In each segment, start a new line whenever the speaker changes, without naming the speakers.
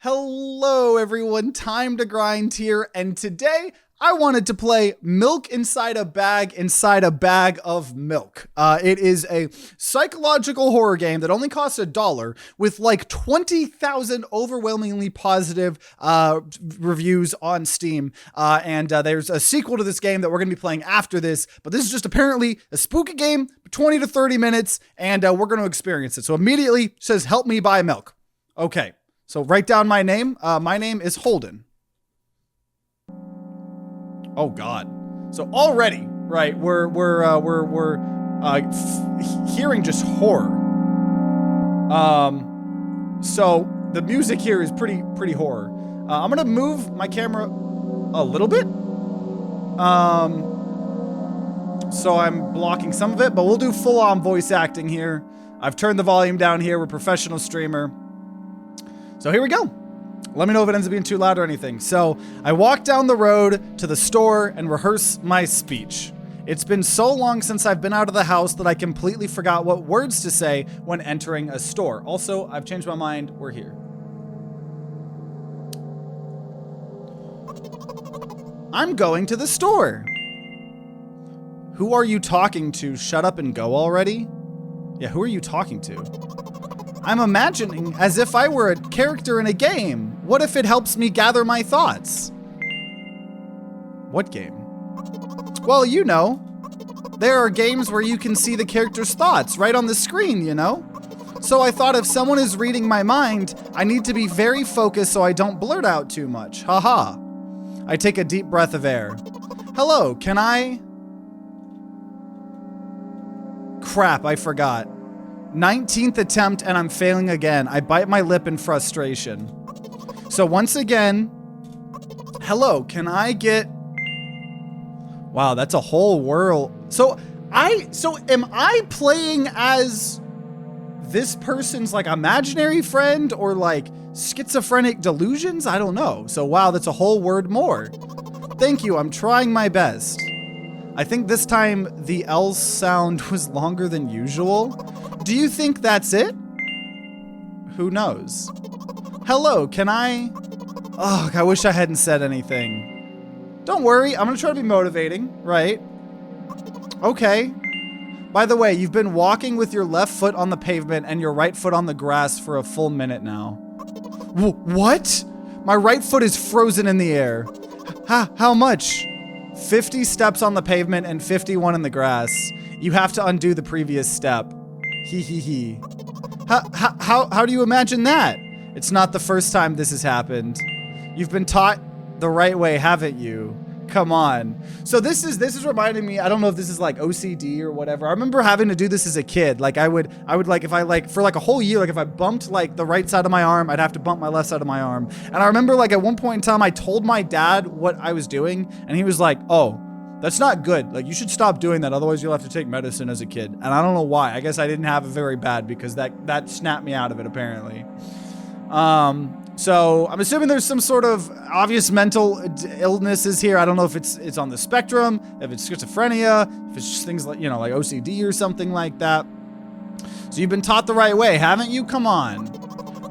Hello everyone, Time to Grind here, and today I wanted to play Milk Inside a Bag of Milk. It is a psychological horror game that only costs $1 with like 20,000 overwhelmingly positive reviews on Steam. And there's a sequel to this game that we're going to be playing after this, but this is just apparently a spooky game, 20 to 30 minutes, and we're going to experience it. So immediately says, help me buy milk. Okay, so write down my name. My name is Holden. Oh God! So already, right? We're hearing just horror. So the music here is pretty horror. I'm gonna move my camera a little bit. So I'm blocking some of it, but we'll do full-on voice acting here. I've turned the volume down here. We're a professional streamer. So here we go. Let me know if it ends up being too loud or anything. So I walk down the road to the store and rehearse my speech. It's been so long since I've been out of the house that I completely forgot what words to say when entering a store. Also, I've changed my mind. We're here. I'm going to the store. Who are you talking to? Shut up and go already? Yeah, who are you talking to? I'm imagining as if I were a character in a game. What if it helps me gather my thoughts? What game? Well, you know. There are games where you can see the character's thoughts right on the screen, you know? So I thought if someone is reading my mind, I need to be very focused so I don't blurt out too much. Haha. I take a deep breath of air. Hello, can I? Crap, I forgot. 19th attempt and I'm failing again. I bite my lip in frustration. So once again, hello, can I get... Wow, that's a whole world. So am I playing as this person's like imaginary friend or like schizophrenic delusions? I don't know. So wow, that's a whole word more. Thank you, I'm trying my best. I think this time the L sound was longer than usual. Do you think that's it? Who knows? Hello, can I? Oh, I wish I hadn't said anything. Don't worry, I'm gonna try to be motivating, right? Okay. By the way, you've been walking with your left foot on the pavement and your right foot on the grass for a full minute now. What? My right foot is frozen in the air. How much? 50 steps on the pavement and 51 in the grass. You have to undo the previous step. Hee hee hee. How do you imagine that? It's not the first time this has happened. You've been taught the right way, haven't you? Come on. So this is reminding me, I don't know if this is like OCD or whatever. I remember having to do this as a kid. Like I would like, if I like, for like a whole year, like if I bumped like the right side of my arm, I'd have to bump my left side of my arm. And I remember like at one point in time, I told my dad what I was doing and he was like, oh, that's not good. Like you should stop doing that. Otherwise you'll have to take medicine as a kid. And I don't know why. I guess I didn't have it very bad because that snapped me out of it apparently. So I'm assuming there's some sort of obvious mental illnesses here. I don't know if it's on the spectrum, if it's schizophrenia, if it's just things like, you know, like OCD or something like that. So you've been taught the right way, haven't you? Come on.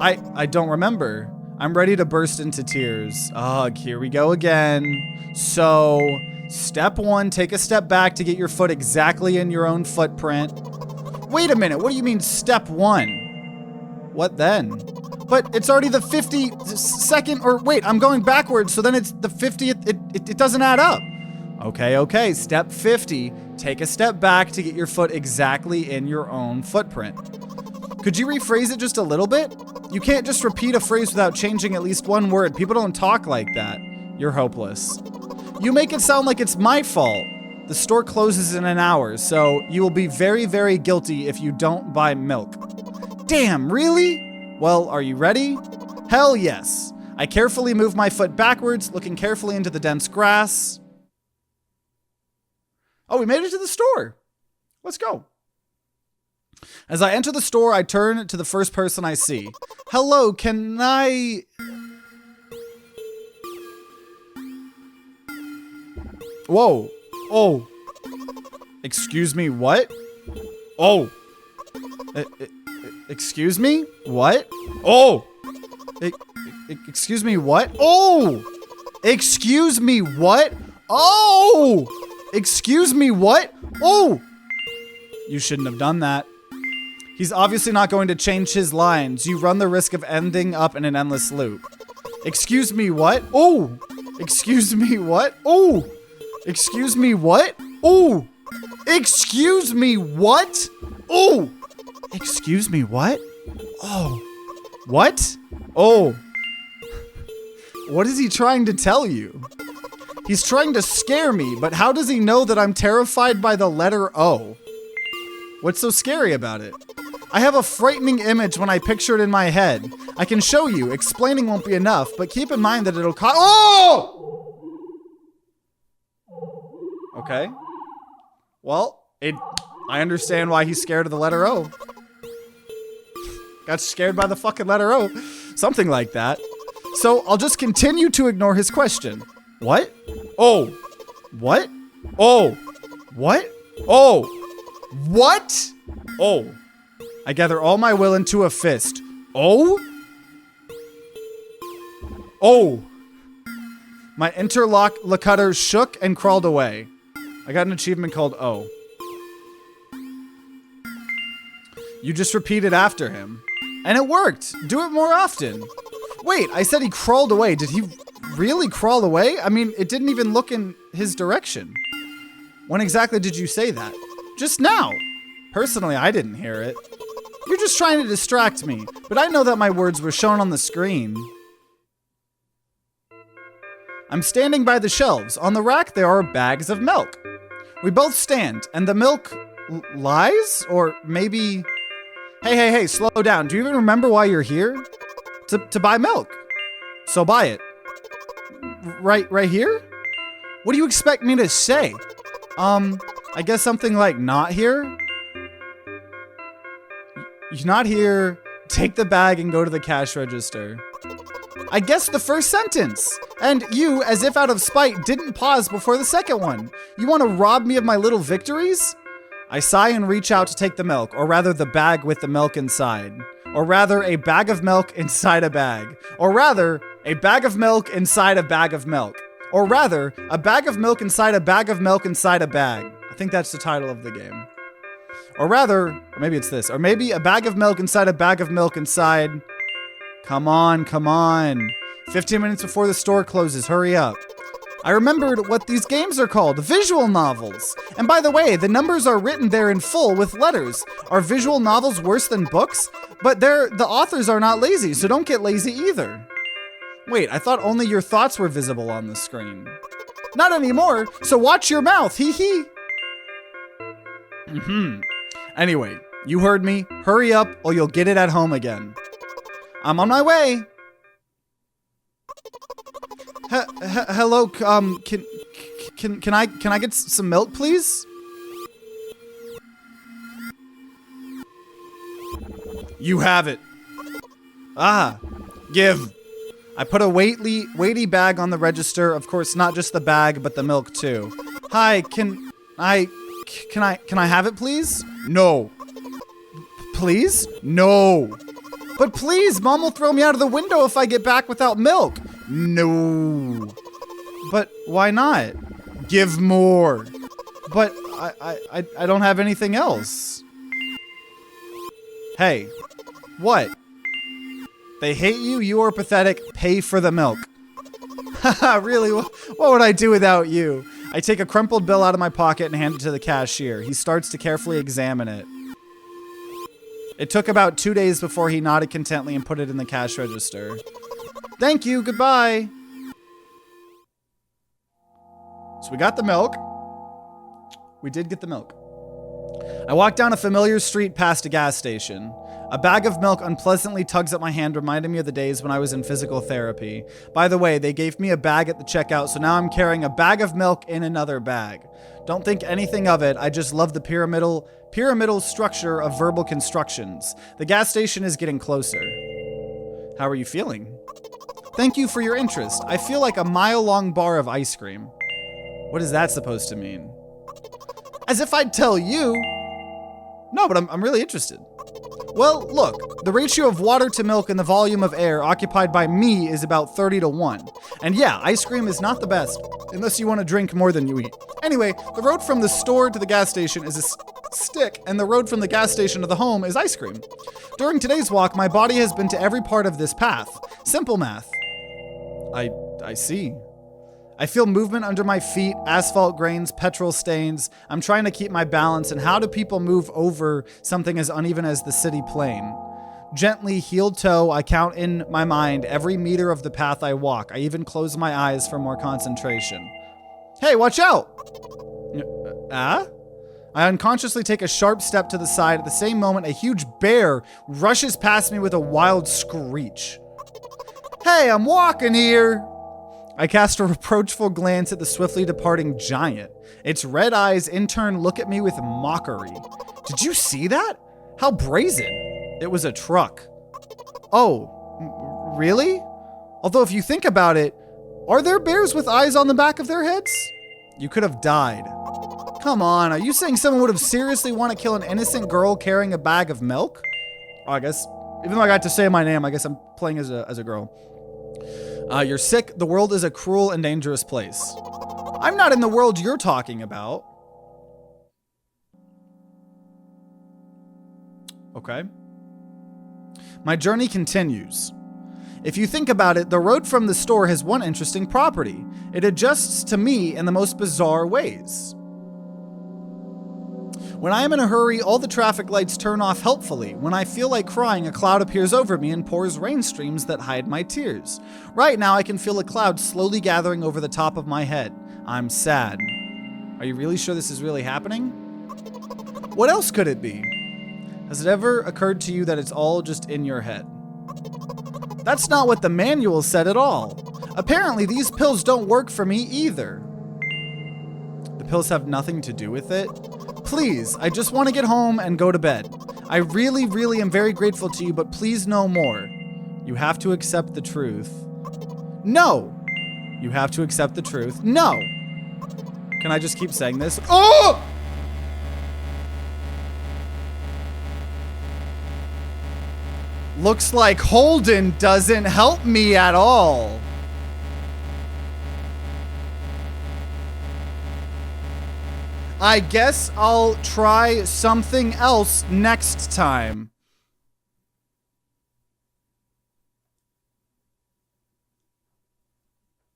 I don't remember. I'm ready to burst into tears. Ugh, here we go again. So step 1, take a step back to get your foot exactly in your own footprint. Wait a minute. What do you mean step 1? What then? But it's already the 52nd, or wait, I'm going backwards, so then it's the 50th, it doesn't add up. Okay, step 50, take a step back to get your foot exactly in your own footprint. Could you rephrase it just a little bit? You can't just repeat a phrase without changing at least one word. People don't talk like that. You're hopeless. You make it sound like it's my fault. The store closes in an hour, so you will be very, very guilty if you don't buy milk. Damn, really? Well, are you ready? Hell yes. I carefully move my foot backwards, looking carefully into the dense grass. Oh, we made it to the store. Let's go. As I enter the store, I turn to the first person I see. Hello, can I... Whoa. Oh. Excuse me, what? Oh. Excuse me? What? Oh! Excuse me, what? Oh! Excuse me, what? Oh! Excuse me, what? Oh! You shouldn't have done that. He's obviously not going to change his lines. You run the risk of ending up in an endless loop. Excuse me, what? Oh! Excuse me, what? Oh! Excuse me, what? Oh! Excuse me, what? Oh! Excuse me, what? Oh. What? Oh. What is he trying to tell you? He's trying to scare me, but how does he know that I'm terrified by the letter O? What's so scary about it? I have a frightening image when I picture it in my head. I can show you. Explaining won't be enough, but keep in mind that it'll Oh! Okay. Well, I understand why he's scared of the letter O. Got scared by the fucking letter O. Something like that. So I'll just continue to ignore his question. What? Oh. What? Oh. What? Oh. What? Oh. I gather all my will into a fist. Oh? Oh. My interlocutor shook and crawled away. I got an achievement called O. You just repeated after him. And it worked. Do it more often. Wait, I said he crawled away. Did he really crawl away? I mean, it didn't even look in his direction. When exactly did you say that? Just now. Personally, I didn't hear it. You're just trying to distract me, but I know that my words were shown on the screen. I'm standing by the shelves. On the rack, there are bags of milk. We both stand, and the milk lies? Or maybe... Hey, slow down. Do you even remember why you're here? To buy milk. So buy it. Right here? What do you expect me to say? I guess something like not here? You're not here. Take the bag and go to the cash register. I guess the first sentence. And you, as if out of spite, didn't pause before the second one. You want to rob me of my little victories? I sigh and reach out to take the milk, or rather the bag with the milk inside. Or rather, a bag of milk inside a bag. Or rather, a bag of milk inside a bag of milk. Or rather, a bag of milk inside a bag of milk inside a bag. I think that's the title of the game. Or rather, or maybe it's this. Or maybe a bag of milk inside a bag of milk inside... Come on. 15 minutes before the store closes, hurry up. I remembered what these games are called, visual novels. And by the way, the numbers are written there in full with letters. Are visual novels worse than books? But the authors are not lazy, so don't get lazy either. Wait, I thought only your thoughts were visible on the screen. Not anymore, so watch your mouth, hee hee. Anyway, you heard me. Hurry up or you'll get it at home again. I'm on my way. Hello, can I get some milk, please? You have it. Ah, give. I put a weighty bag on the register. Of course, not just the bag, but the milk too. Hi, can I have it, please? No. Please? No. But please, Mom will throw me out of the window if I get back without milk. No. But why not? Give more. But I don't have anything else. Hey. What? They hate you, you are pathetic, pay for the milk. Haha, really? What would I do without you? I take a crumpled bill out of my pocket and hand it to the cashier. He starts to carefully examine it. It took about 2 days before he nodded contently and put it in the cash register. Thank you, goodbye. So we got the milk. We did get the milk. I walked down a familiar street past a gas station. A bag of milk unpleasantly tugs at my hand, reminding me of the days when I was in physical therapy. By the way, they gave me a bag at the checkout, so now I'm carrying a bag of milk in another bag. Don't think anything of it, I just love the pyramidal structure of verbal constructions. The gas station is getting closer. How are you feeling? Thank you for your interest. I feel like a mile-long bar of ice cream. What is that supposed to mean? As if I'd tell you. No, but I'm really interested. Well, look, the ratio of water to milk and the volume of air occupied by me is about 30-1. And yeah, ice cream is not the best, unless you want to drink more than you eat. Anyway, the road from the store to the gas station is a stick, and the road from the gas station to the home is ice cream. During today's walk, my body has been to every part of this path. Simple math. I see. I feel movement under my feet, asphalt grains, petrol stains. I'm trying to keep my balance, and how do people move over something as uneven as the city plain? Gently, heel toe, I count in my mind every meter of the path I walk. I even close my eyes for more concentration. Hey, watch out! I unconsciously take a sharp step to the side. At the same moment, a huge bear rushes past me with a wild screech. Hey, I'm walking here! I cast a reproachful glance at the swiftly departing giant. Its red eyes in turn look at me with mockery. Did you see that? How brazen. It was a truck. Oh, really? Although if you think about it, are there bears with eyes on the back of their heads? You could have died. Come on, are you saying someone would have seriously want to kill an innocent girl carrying a bag of milk? Oh, I guess, even though I got to say my name, I guess I'm playing as a girl. You're sick. The world is a cruel and dangerous place. I'm not in the world you're talking about. Okay. My journey continues. If you think about it, the road from the store has one interesting property. It adjusts to me in the most bizarre ways. When I am in a hurry, all the traffic lights turn off helpfully. When I feel like crying, a cloud appears over me and pours rain streams that hide my tears. Right now, I can feel a cloud slowly gathering over the top of my head. I'm sad. Are you really sure this is really happening? What else could it be? Has it ever occurred to you that it's all just in your head? That's not what the manual said at all. Apparently, these pills don't work for me either. The pills have nothing to do with it? Please, I just want to get home and go to bed. I really, really am very grateful to you, but please no more. You have to accept the truth. No! You have to accept the truth. No! Can I just keep saying this? Oh! Looks like Holden doesn't help me at all. I guess I'll try something else next time.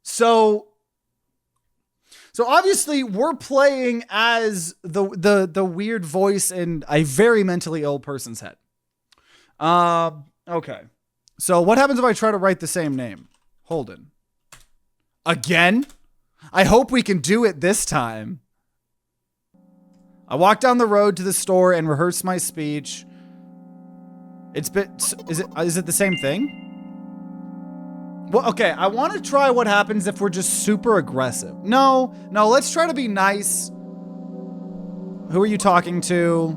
So obviously we're playing as the weird voice in a very mentally ill person's head. Okay. So what happens if I try to write the same name? Holden. Again? I hope we can do it this time. I walk down the road to the store and rehearse my speech. Is it the same thing? Well, okay, I want to try what happens if we're just super aggressive. No, let's try to be nice. Who are you talking to?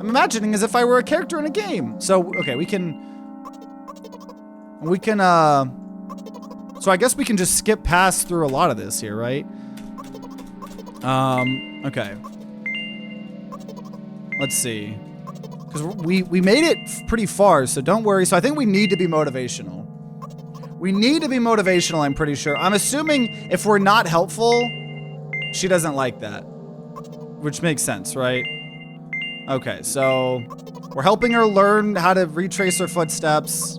I'm imagining as if I were a character in a game. So, okay, we can, so I guess we can just skip past through a lot of this here, right? Okay. Let's see. Because we made it pretty far, so don't worry. So I think we need to be motivational. We need to be motivational, I'm pretty sure. I'm assuming if we're not helpful, she doesn't like that. Which makes sense, right? Okay, so we're helping her learn how to retrace her footsteps.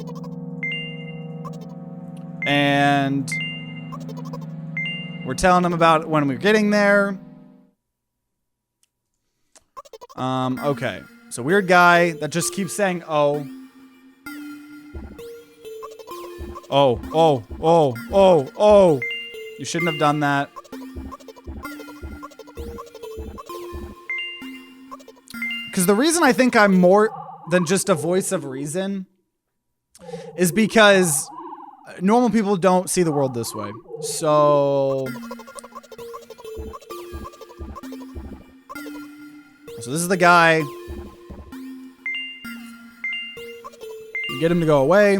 And we're telling them about when we're getting there. Okay. So weird guy that just keeps saying, oh. Oh. You shouldn't have done that. Because the reason I think I'm more than just a voice of reason is because normal people don't see the world this way. So this is the guy. We get him to go away.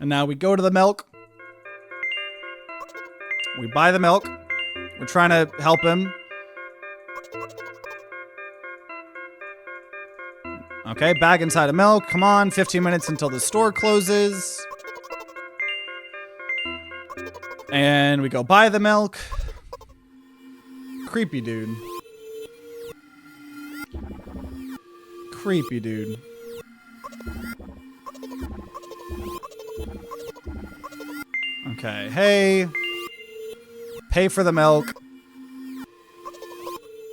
And now we go to the milk. We buy the milk. We're trying to help him. Okay, bag inside of milk. Come on, 15 minutes until the store closes. And we go buy the milk. Creepy dude. Creepy dude. Okay, hey. Pay for the milk.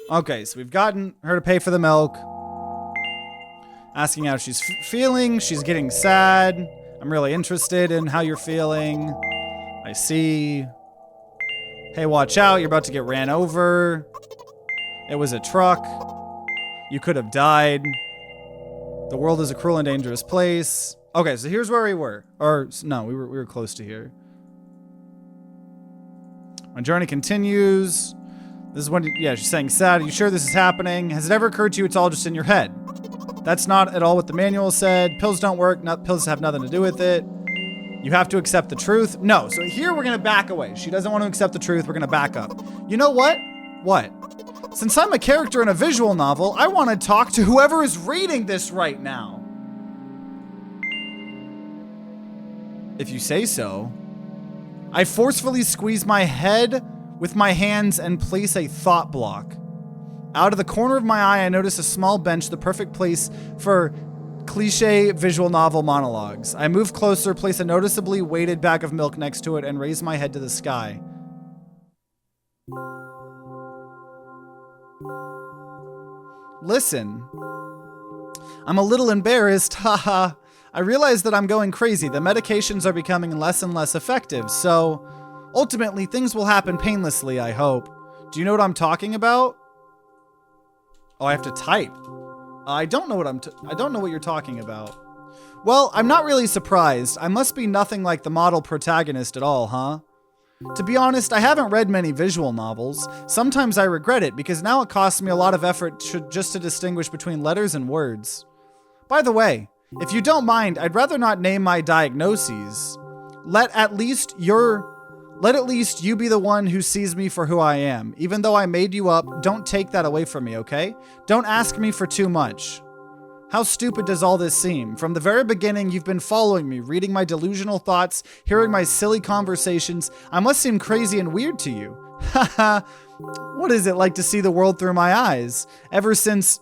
Okay, so we've gotten her to pay for the milk. Asking how she's feeling. She's getting sad. I'm really interested in how you're feeling. I see. Hey, watch out. You're about to get ran over. It was a truck. You could have died. The world is a cruel and dangerous place. Okay, so here's where we were. Or, no, we were close to here. My journey continues. This is when, yeah, she's saying sad. Are you sure this is happening? Has it ever occurred to you it's all just in your head? That's not at all what the manual said. Pills don't work. Pills have nothing to do with it. You have to accept the truth. No, so here we're going to back away. She doesn't want to accept the truth. We're going to back up. You know what? What? Since I'm a character in a visual novel, I want to talk to whoever is reading this right now. If you say so. I forcefully squeeze my head with my hands and place a thought block. Out of the corner of my eye, I notice a small bench, the perfect place for cliche visual novel monologues. I move closer, place a noticeably weighted bag of milk next to it, and raise my head to the sky. Listen. I'm a little embarrassed, haha. I realize that I'm going crazy. The medications are becoming less and less effective, so ultimately things will happen painlessly, I hope. Do you know what I'm talking about? Oh, I have to type. I don't know what you're talking about. Well, I'm not really surprised. I must be nothing like the model protagonist at all, huh? To be honest, I haven't read many visual novels. Sometimes I regret it because now it costs me a lot of effort just to distinguish between letters and words. By the way, if you don't mind, I'd rather not name my diagnoses. Let at least you be the one who sees me for who I am. Even though I made you up, don't take that away from me, okay? Don't ask me for too much. How stupid does all this seem? From the very beginning, you've been following me, reading my delusional thoughts, hearing my silly conversations. I must seem crazy and weird to you. Haha. What is it like to see the world through my eyes? Ever since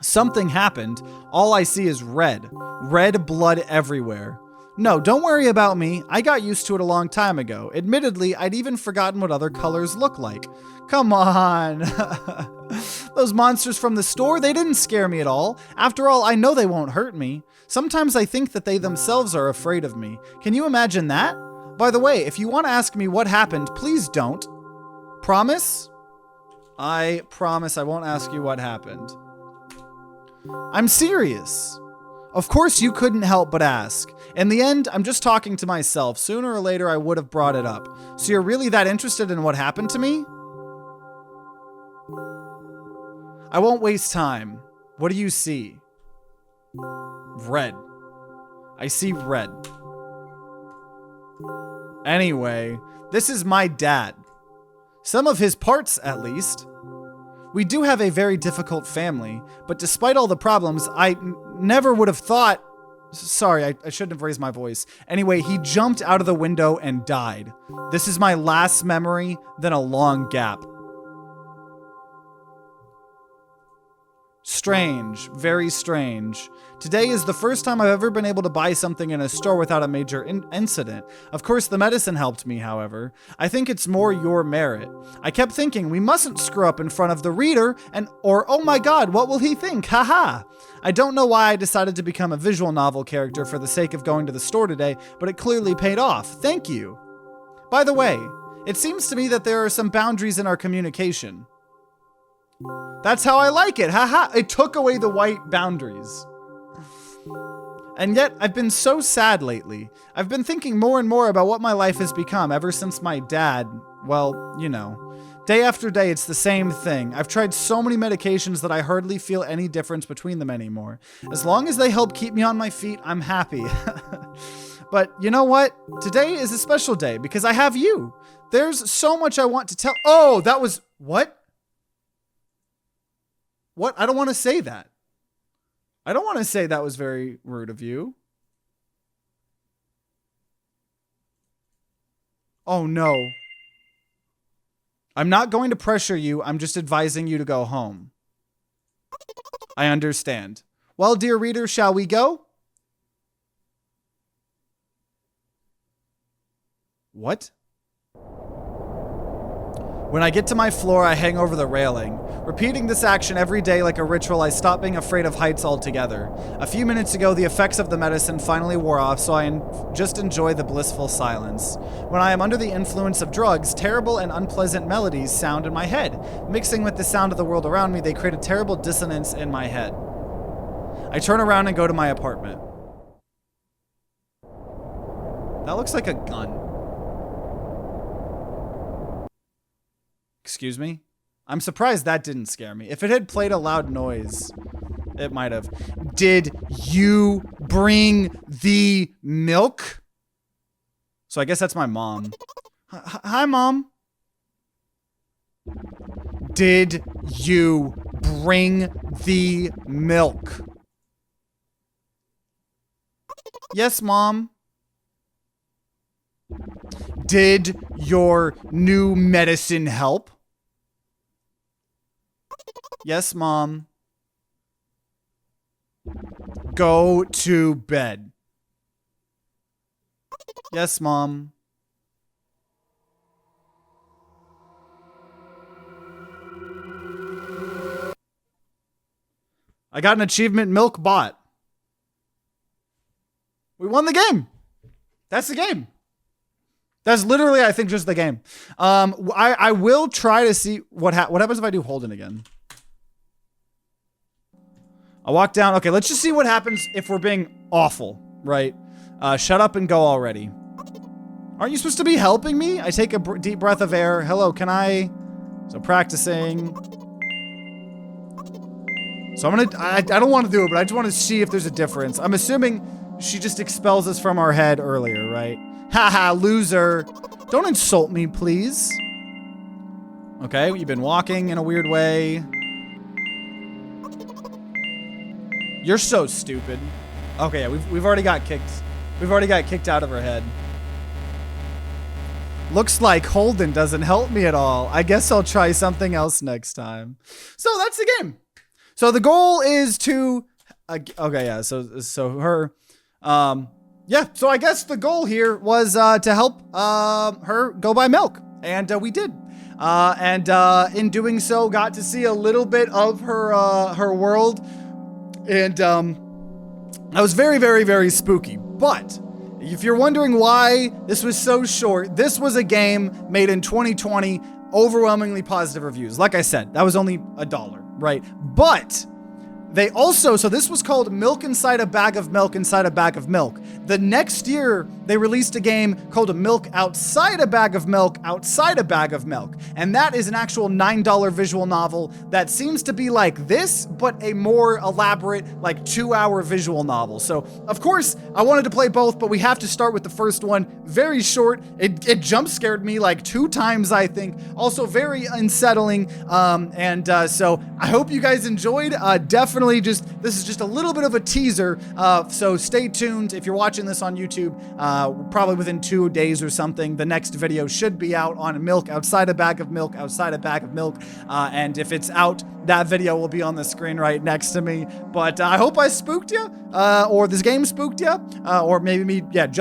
something happened, all I see is red. Red blood everywhere. No, don't worry about me. I got used to it a long time ago. Admittedly, I'd even forgotten what other colors look like. Come on. Those monsters from the store, they didn't scare me at all. After all, I know they won't hurt me. Sometimes I think that they themselves are afraid of me. Can you imagine that? By the way, if you want to ask me what happened, please don't. Promise? I promise I won't ask you what happened. I'm serious. Of course you couldn't help but ask. In the end, I'm just talking to myself. Sooner or later, I would have brought it up. So you're really that interested in what happened to me? I won't waste time. What do you see? Red. I see red. Anyway, this is my dad. Some of his parts, at least. We do have a very difficult family, but despite all the problems, I never would have thought... Sorry, I shouldn't have raised my voice. Anyway, he jumped out of the window and died. This is my last memory, then a long gap. Strange, very strange. Today is the first time I've ever been able to buy something in a store without a major incident. Of course, the medicine helped me, however. I think it's more your merit. I kept thinking, we mustn't screw up in front of the reader, or oh my god, what will he think? Haha. I don't know why I decided to become a visual novel character for the sake of going to the store today, but it clearly paid off. Thank you. By the way, it seems to me that there are some boundaries in our communication. That's how I like it. Haha. It took away the white boundaries. And yet, I've been so sad lately. I've been thinking more and more about what my life has become ever since my dad, well, you know. Day after day, it's the same thing. I've tried so many medications that I hardly feel any difference between them anymore. As long as they help keep me on my feet, I'm happy. But you know what? Today is a special day because I have you. There's so much I want to tell. Oh, that was... What? What? I don't want to say that. I don't want to say that was very rude of you. Oh, no. I'm not going to pressure you. I'm just advising you to go home. I understand. Well, dear reader, shall we go? What? When I get to my floor, I hang over the railing. Repeating this action every day like a ritual, I stop being afraid of heights altogether. A few minutes ago, the effects of the medicine finally wore off, so I just enjoy the blissful silence. When I am under the influence of drugs, terrible and unpleasant melodies sound in my head. Mixing with the sound of the world around me, they create a terrible dissonance in my head. I turn around and go to my apartment. That looks like a gun. Excuse me? I'm surprised that didn't scare me. If it had played a loud noise, it might have. Did you bring the milk? So I guess that's my mom. Hi, Mom. Did you bring the milk? Yes, Mom. Did your new medicine help? Yes, Mom. Go to bed. Yes, Mom. I got an achievement, milk bot. We won the game. That's the game. That's literally, I think, just the game. I will try to see what happens if I do Holden again. I walk down. Okay, let's just see what happens if we're being awful, right? Shut up and go already. Aren't you supposed to be helping me? I take a deep breath of air. Hello, can I? So practicing. So I don't want to do it, but I just want to see if there's a difference. I'm assuming she just expels us from our head earlier, right? Haha, loser. Don't insult me, please. Okay, you've been walking in a weird way. You're so stupid. Okay, yeah, we've already got kicked. We've already got kicked out of her head. Looks like Holden doesn't help me at all. I guess I'll try something else next time. So that's the game. So the goal is to okay, yeah. So her yeah, so I guess the goal here was to help her go buy milk, and we did. And in doing so, got to see a little bit of her world, and that was very, very, very spooky. But if you're wondering why this was so short, this was a game made in 2020, overwhelmingly positive reviews. Like I said, that was only $1, right? But they also, so this was called Milk Inside a Bag of Milk Inside a Bag of Milk. The next year, they released a game called Milk Outside a Bag of Milk Outside a Bag of Milk. And that is an actual $9 visual novel that seems to be like this, but a more elaborate, like 2-hour visual novel. So, of course, I wanted to play both, but we have to start with the first one. Very short. It jump scared me like 2 times, I think. Also very unsettling. So I hope you guys enjoyed. Definitely this is just a little bit of a teaser. So stay tuned. If you're watching this on YouTube, probably within 2 days or something, the next video should be out on Milk Outside a Bag of Milk Outside a Bag of Milk. And if it's out, that video will be on the screen right next to me. But I hope I spooked you, or this game spooked you, or maybe me, getting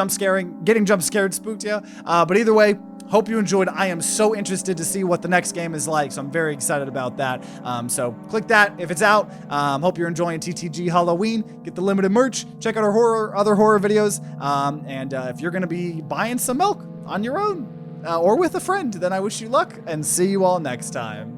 jump scared spooked you. But either way, hope you enjoyed. I am so interested to see what the next game is like, so I'm very excited about that. So click that if it's out. Hope you're enjoying TTG Halloween. Get the limited merch. Check out our other horror videos. And if you're going to be buying some milk on your own or with a friend, then I wish you luck and see you all next time.